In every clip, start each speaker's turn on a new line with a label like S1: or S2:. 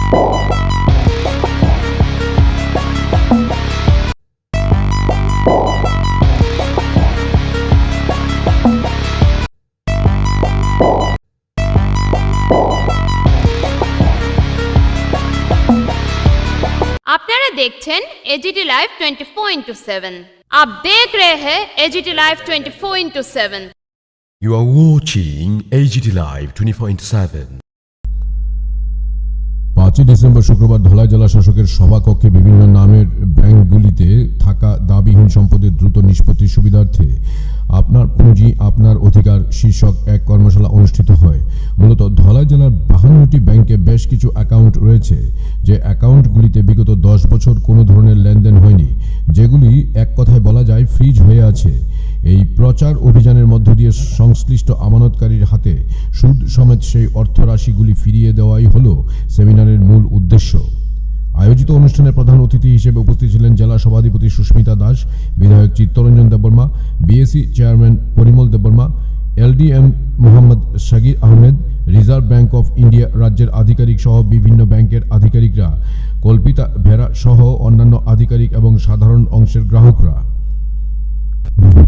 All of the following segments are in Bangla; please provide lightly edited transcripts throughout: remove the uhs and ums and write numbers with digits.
S1: আপনারা দেখছেন এজিটি লাইভ 24/7। आप देख रहे हैं AGT live 24/7।
S2: You are watching AGT Live 24/7।
S3: 5 December শুক্রবার ধলাই জেলা শাসকের সভাকক্ষে বিভিন্ন নামের ব্যাংকগুলিতে থাকা দাবিহীন সম্পদের দ্রুত নিষ্পত্তির সুবিধার্থে আপনার পুঁজি আপনার অধিকার শীর্ষক এক কর্মশালা অনুষ্ঠিত হয়। মূলত ধলাই জেলার 52টি ব্যাংকে বেশ কিছু অ্যাকাউন্ট রয়েছে, যে অ্যাকাউন্টগুলিতে বিগত 10 বছর কোনো ধরনের লেনদেন হয়নি, যেগুলি এক কথায় বলা যায় ফ্রিজ হয়ে আছে। এই প্রচার অভিযানের মধ্য দিয়ে সংশ্লিষ্ট আমানতকারীর হাতে সুদ সমেত সেই অর্থরাশিগুলি ফিরিয়ে দেওয়াই হলো সেমিনারের মূল উদ্দেশ্য। আয়োজিত অনুষ্ঠানে প্রধান অতিথি হিসেবে উপস্থিত ছিলেন জেলা সভাধিপতি সুস্মিতা দাস, বিধায়ক Chittaranjan Debbarma, BAC chairman Parimal Debbarma, LDM Mohammad Shakir Ahmed, reserve bank of India রাজ্যের আধিকারিক সহ বিভিন্ন ব্যাংকের আধিকারিকরা, কল্পিতা ভেরা সহ অন্যান্য আধিকারিক এবং সাধারণ অংশের গ্রাহকরা।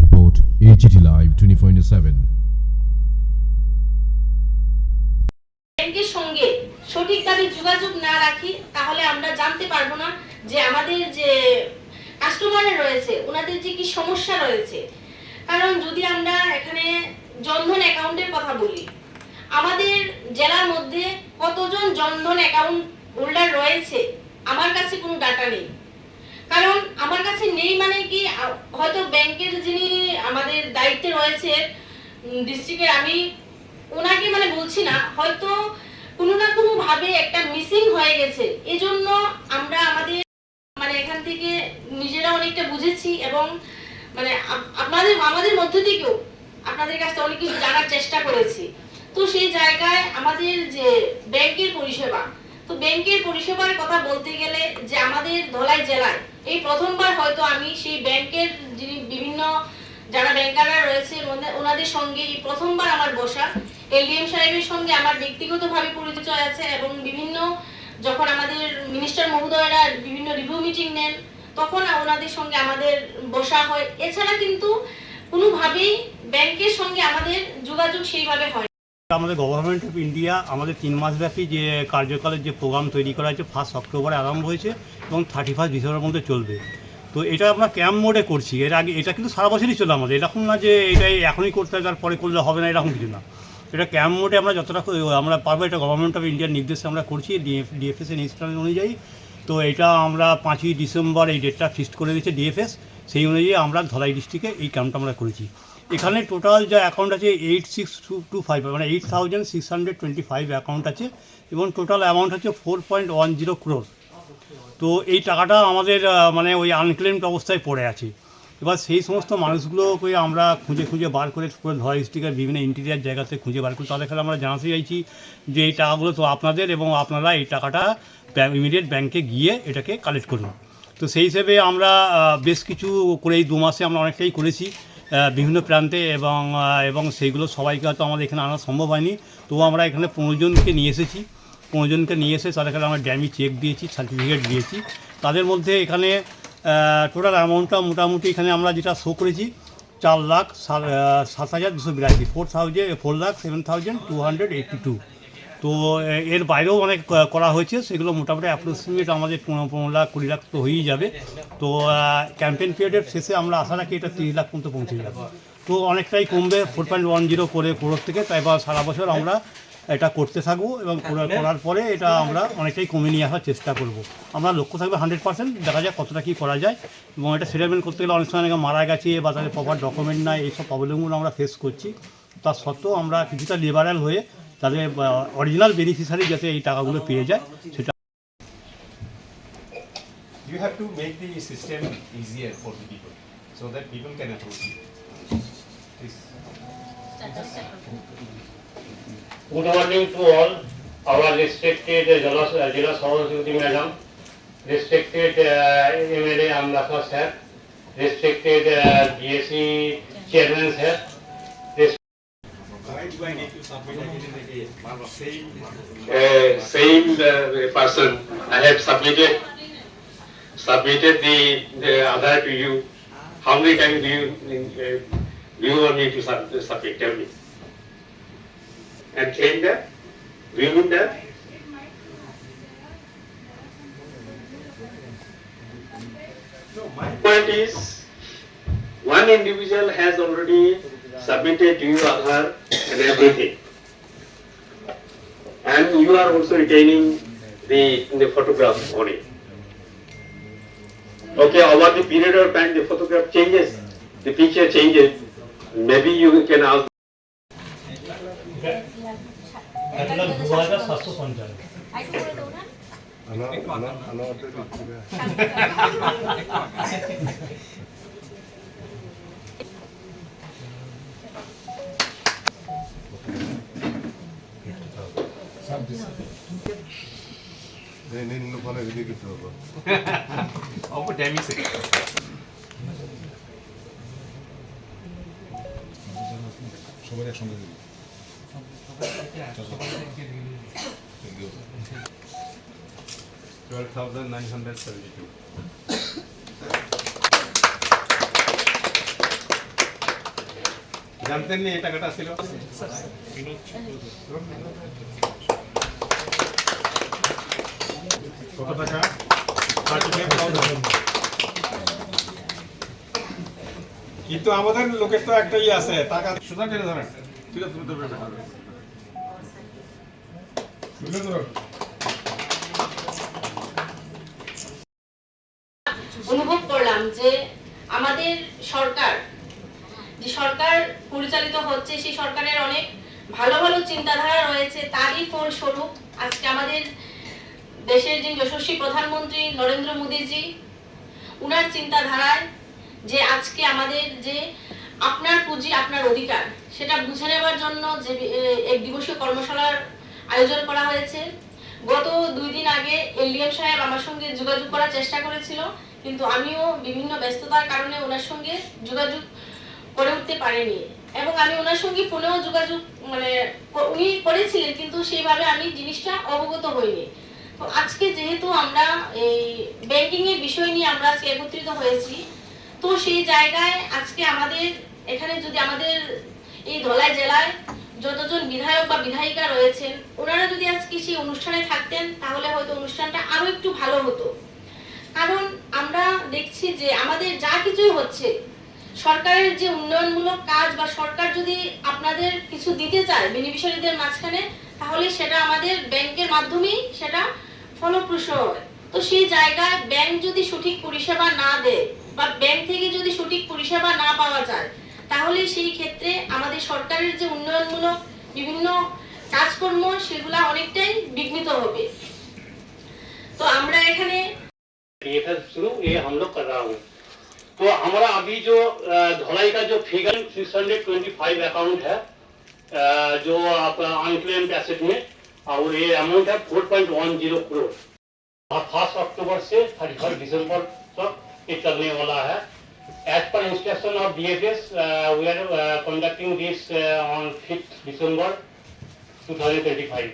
S3: Report AGT live 24/7।
S4: ব্যাংকের সঙ্গে সঠিকভাবে যোগাযোগ না রাখি তাহলে আমরা জানতে পারবো না যে আমাদের যে কাস্টমাররা রয়েছে ওনাদের যে কি সমস্যা রয়েছে। কারণ যদি আমরা এখানে জনধন অ্যাকাউন্টের কথা বলি, আমাদের জেলার মধ্যে কতজন জনধন অ্যাকাউন্ট হোল্ডার রয়েছে আমার কাছে কোনো ডাটা নেই। কারণ আমার কাছে নেই মানে কি, হয়তো ব্যাংকের যিনি আমাদের দায়িত্বে রয়েছে ডিস্ট্রিক্টের, আমি ওনাকে মানে বলছি না, হয়তো কোনো না কোনো ভাবে একটা মিসিং হয়ে গেছে। এজন্য আমরা আমাদের মানে এখান থেকে নিজেরা অনেকটা বুঝেছি এবং মানে আমাদের মধ্য থেকেও আপনাদের কাছে অনেক কিছু জানার চেষ্টা করেছি। তো সেই জায়গায় আমাদের যে ব্যাংকের পরিষেবা, তো ব্যাংকের পরিষেবার কথা বলতে গেলে যে আমাদের ধলাই জেলায় এই প্রথমবার হয়তো আমি সেই ব্যাংকের যিনি বিভিন্ন যারা ব্যাংকাররা রয়েছে ওনাদের সঙ্গে এই প্রথমবার আমার বসা। এলডিএম সাহেবের সঙ্গে আমার ব্যক্তিগতভাবে পরিচয় আছে এবং বিভিন্ন যখন আমাদের মিনিস্টার মহোদয়রা বিভিন্ন রিভিউ মিটিং নেন তখন ওনাদের সঙ্গে আমাদের বসা হয়। এছাড়া কিন্তু কোনোভাবেই ব্যাংকের সঙ্গে আমাদের যোগাযোগ সেইভাবে হয়।
S5: আমাদের গভর্নমেন্ট অফ ইন্ডিয়া আমাদের 3 মাসব্যাপী যে কার্যকালের যে প্রোগ্রাম তৈরি করা হয়েছে 1 অক্টোবরে আরম্ভ হয়েছে এবং 31 ডিসেম্বরের মধ্যে চলবে। তো এটা আমরা ক্যাম্প মোডে করছি। এর আগে এটা কিন্তু সারা বছরই চলে আমাদের, এরকম না যে এটাই এখনই করতে হবে তারপরে করলে হবে না, এরকম কিছু না। এটা ক্যাম্প মোডে আমরা যতটা আমরা পারবো, এটা গভর্নমেন্ট অফ ইন্ডিয়ার নির্দেশে আমরা করছি ডিএফএস এর ইনস্ট্রাকশন অনুযায়ী। তো এটা আমরা 5ই ডিসেম্বর এই ডেটটা ফিক্সড করে দিয়েছে ডিএফএস, সেই অনুযায়ী আমরা ধলাই ডিস্ট্রিক্টে এই ক্যাম্পটা আমরা করেছি। এখানে টোটাল যা অ্যাকাউন্ট আছে 8625 মানে 8625 অ্যাকাউন্ট আছে এবং টোটাল অ্যামাউন্ট হচ্ছে 4.10 crore। তো এই টাকাটা আমাদের মানে ওই আনক্লেমড অবস্থায় পড়ে আছে। এবার সেই সমস্ত মানুষগুলোকে আমরা খুঁজে খুঁজে বার করে ধলাই ডিস্ট্রিক্টের বিভিন্ন ইন্টেরিয়ার জায়গাতে খুঁজে বার করে তাদের কাছে আমরা জানাতে চাইছি যে এই টাকাগুলো তো আপনাদের এবং আপনারা এই টাকাটা ইমিডিয়েট ব্যাংকে গিয়ে এটাকে কালেক্ট করুন। তো সেই হিসেবে আমরা বেশ কিছু করে এই 2 মাসে আমরা অনেকটাই করেছি বিভিন্ন প্রান্তে এবং সেইগুলো সবাইকে হয়তো আমাদের এখানে আনা সম্ভব হয়নি। তবু আমরা এখানে 15 জনকে নিয়ে এসেছি। 15 জনকে নিয়ে এসে তাদের কাছে আমরা ড্যামি চেক দিয়েছি, সার্টিফিকেট দিয়েছি। তাদের মধ্যে এখানে টোটাল অ্যামাউন্টটা মোটামুটি এখানে আমরা যেটা শো করেছি 4,07,282 4,07,282। তো এর বাইরেও অনেক করা হয়েছে, সেগুলো মোটামুটি অ্যাপ্রক্সিমেট আমাদের 15 লাখ 20 লাখ তো হয়েই যাবে। তো ক্যাম্পেইন পিরিয়ডের শেষে আমরা আশা রাখি এটা 30 লাখ পর্যন্ত পৌঁছে যাবে। তো অনেকটাই কমবে 4.10 করে করোড় থেকে, তাই সারা বছর আমরা এটা করতে থাকবো এবং করার পরে এটা আমরা অনেকটাই কমে নিয়ে আসার চেষ্টা করব। আমরা লক্ষ্য থাকবে 100%, দেখা যাক কতটা কী করা যায়। এবং এটা সেটেলমেন্ট করতে গেলে অনেক সময় মারা গেছে বা তাদের প্রপার ডকুমেন্ট নাই, এইসব প্রবলেমগুলো আমরা ফেস করছি। তার সত্ত্বেও আমরা কিছুটা লিবারাল হয়ে তাদের অরিজিনাল বেনিফিশিয়ারি যাতে এই টাকাগুলো পেয়ে যায় সেটা।
S6: You have to make the system easier for the people so that people can approach you. Please.
S7: Good morning to all. Our respected Jila Sabhapati Madam, respected MLA Amlaka sir, respected BSc Chairman sir.
S6: do I need to submit again and again?
S7: Same person. I have submitted the other to you. How many times do you want me to submit? Tell me. And claim that, remove that.
S6: No, my
S7: Point is, one individual has already submitted to you Aadhaar and everything. And you are also retaining the photograph on it. Okay, over the period of time the photograph changes, the picture changes. Maybe you can ask.
S6: Oh, damn it. $12,972. জানতেন নি এই টাকাটা ছিল কত টাকা 35,000 কিন্তু আমাদের লোকের তো একটাই আছে টাকা সোজা করে ধরেন ঠিক আছে তুমি ধরবে না তুলে ধরো
S4: অনুভব করলাম যে আমাদের সরকার যে সরকার পরিচালিত হচ্ছে সেই সরকারের অনেক ভালো ভালো চিন্তাধারা রয়েছে, তারই ফলস্বরূপ আজকে আমাদের দেশের যিনি যশস্বী প্রধানমন্ত্রী নরেন্দ্র মোদীজি, উনার চিন্তাধারায় যে আজকে আমাদের যে আপনার পুঁজি আপনার অধিকার সেটা বুঝে নেওয়ার জন্য যে এক দিবসীয় কর্মশালার আয়োজন করা হয়েছে। গত 2 দিন আগে এলডিএম সাহেব আমার সঙ্গে যোগাযোগ করার চেষ্টা করেছিল, কিন্তু আমিও বিভিন্ন ব্যস্ততার কারণে ওনার সঙ্গে যোগাযোগ করে উঠতে পারিনি, এবং আমি ওনার সঙ্গে ফোনেও যোগাযোগ উনি করেছিলেন, কিন্তু সেইভাবে আমি জিনিসটা অবগত হইনি। তো আজকে যেহেতু আমরা এই ব্যাংকিং এর বিষয় নিয়ে আমরা আজকে একত্রিত হয়েছি, তো সেই জায়গায় আজকে আমাদের এখানে যদি আমাদের এই ধলাই জেলায় যতজন বিধায়ক বা বিধায়িকা রয়েছেন ওনারা যদি আজকে সেই অনুষ্ঠানে থাকতেন তাহলে হয়তো অনুষ্ঠানটা আরো একটু ভালো হতো। কারণ আমরা দেখছি যে আমাদের যা কিছুই হচ্ছে সরকারের যে উন্নয়নমূলক কাজ বা সরকার যদি আপনাদের কিছু দিতে চায় বেনিফিশিয়ারিদের মাঝখানে, তাহলে সেটা আমাদের ব্যাংকের মাধ্যমেই সেটা ফলপ্রসূ হয়। তো সেই জায়গায় ব্যাংক যদি সঠিক পরিষেবা না দেয় বা ব্যাংক থেকে যদি সঠিক পরিষেবা না পাওয়া যায়, তাহলে সেই ক্ষেত্রে আমাদের সরকারের যে উন্নয়নমূলক বিভিন্ন কাজকর্ম সেগুলা অনেকটাই বিঘ্নিত হবে। তো আমরা এখানে
S7: शुरू ये हम लोग कर रहा हूँ। तो हमारा अभी जो धलाई का जो फिगर 625 अकाउंट है जो आप अनक्लेम्ड एसेट में, और ये अमाउंट है 4.10 करोड़। 1 अक्टूबर से 31 दिसंबर तक ये चलने वाला है। As per instruction of DFS we are conducting this on 5th December 2025।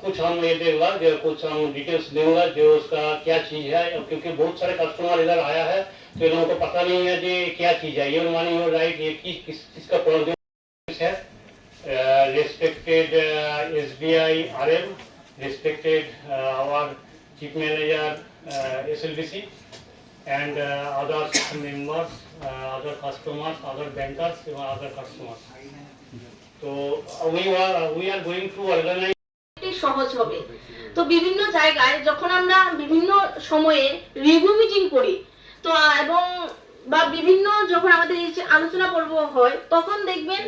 S7: कुछ हम ये देगा जो कुछ हम डिटेल्स देंगे जो उसका क्या चीज़ है, क्योंकि बहुत सारे कस्टमर इधर आया है तो इन लोगों को पता नहीं है कि क्या चीज़ है। योर मनी योर राइट, ये किस का प्रॉब्लम है। Respected SBI RM, respected our chief manager SLBC and other members, other customers, other bankers, other customers. So we are going to organize
S4: সহজ হবে। তো বিভিন্ন জায়গায় যখন আমরা বিভিন্ন সময়ে রিভিউ মিটিং করি তো এবং বা বিভিন্ন যখন আমাদের এই যে আলোচনা পর্ব হয় তখন দেখবেন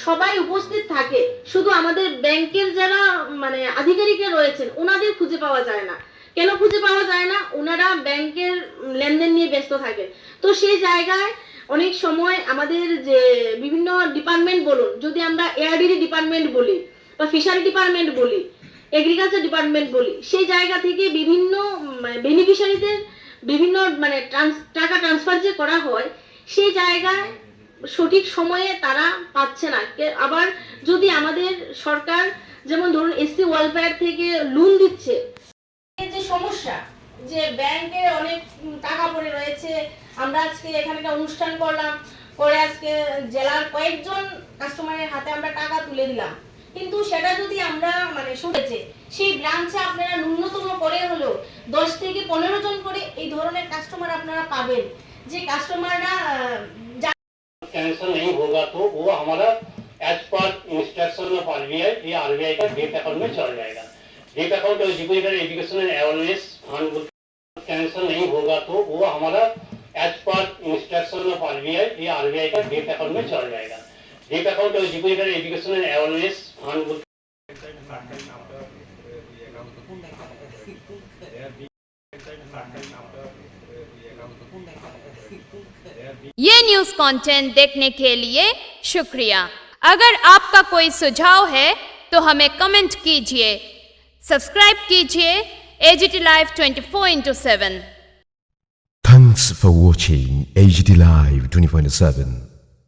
S4: সবাই উপস্থিত থাকে, শুধু আমাদের ব্যাংকের যারা আধিকারিকরা রয়েছেন ওনাদের খুঁজে পাওয়া যায় না। কেন খুঁজে পাওয়া যায় না? ওনারা ব্যাংকের লেনদেন নিয়ে ব্যস্ত থাকে। তো সেই জায়গায় অনেক সময় আমাদের যে বিভিন্ন ডিপার্টমেন্ট বলুন, যদি আমরা এআরডি ডিপার্টমেন্ট বলি বা ফিশারি ডিপার্টমেন্ট বলি, এগ্রিকালচার ডিপার্টমেন্ট বলি, সেই জায়গা থেকে বিভিন্ন বেনিফিশিয়ারিদের বিভিন্ন টাকা ট্রান্সফার যে করা হয় সেই জায়গায় সঠিক সময়ে তারা পাচ্ছে না। আবার যদি আমাদের সরকার যেমন ধরুন এসসি ওয়েলফেয়ার থেকে লোন দিচ্ছে, এই যে সমস্যা যে ব্যাংকে অনেক টাকা পড়ে রয়েছে, আমরা আজকে এখানে একটা অনুষ্ঠান করলাম, করে আজকে জেলার কয়েকজন কাস্টমারের হাতে আমরা টাকা তুলে দিলাম, কিন্তু সেটা যদি আমরা মানে শুনেছে সেই ব্রাঞ্চে আপনারা ন্যূনতম করে হলো 10 থেকে 15 জন করে এই ধরনের কাস্টমার আপনারা পাবেন, যে কাস্টমাররা
S7: कैंसिल नहीं होगा तो वो हमारा as per instruction of RBI ये आरबीआई का डेट अकाउंट में चल जाएगा। डेट अकाउंट और depositor education and awareness fund cancel नहीं होगा तो वो हमारा as per instruction of RBI ये आरबीआई का डेट अकाउंट में चल जाएगा। डेट अकाउंट और depositor education and awareness fund
S1: ये न्यूज़ कंटेंट देखने के लिए शुक्रिया। अगर आपका कोई सुझाव है तो हमें कमेंट कीजिए, सब्सक्राइब कीजिए AGT Live 24/7।
S2: Thanks for watching AGT Live 24/7.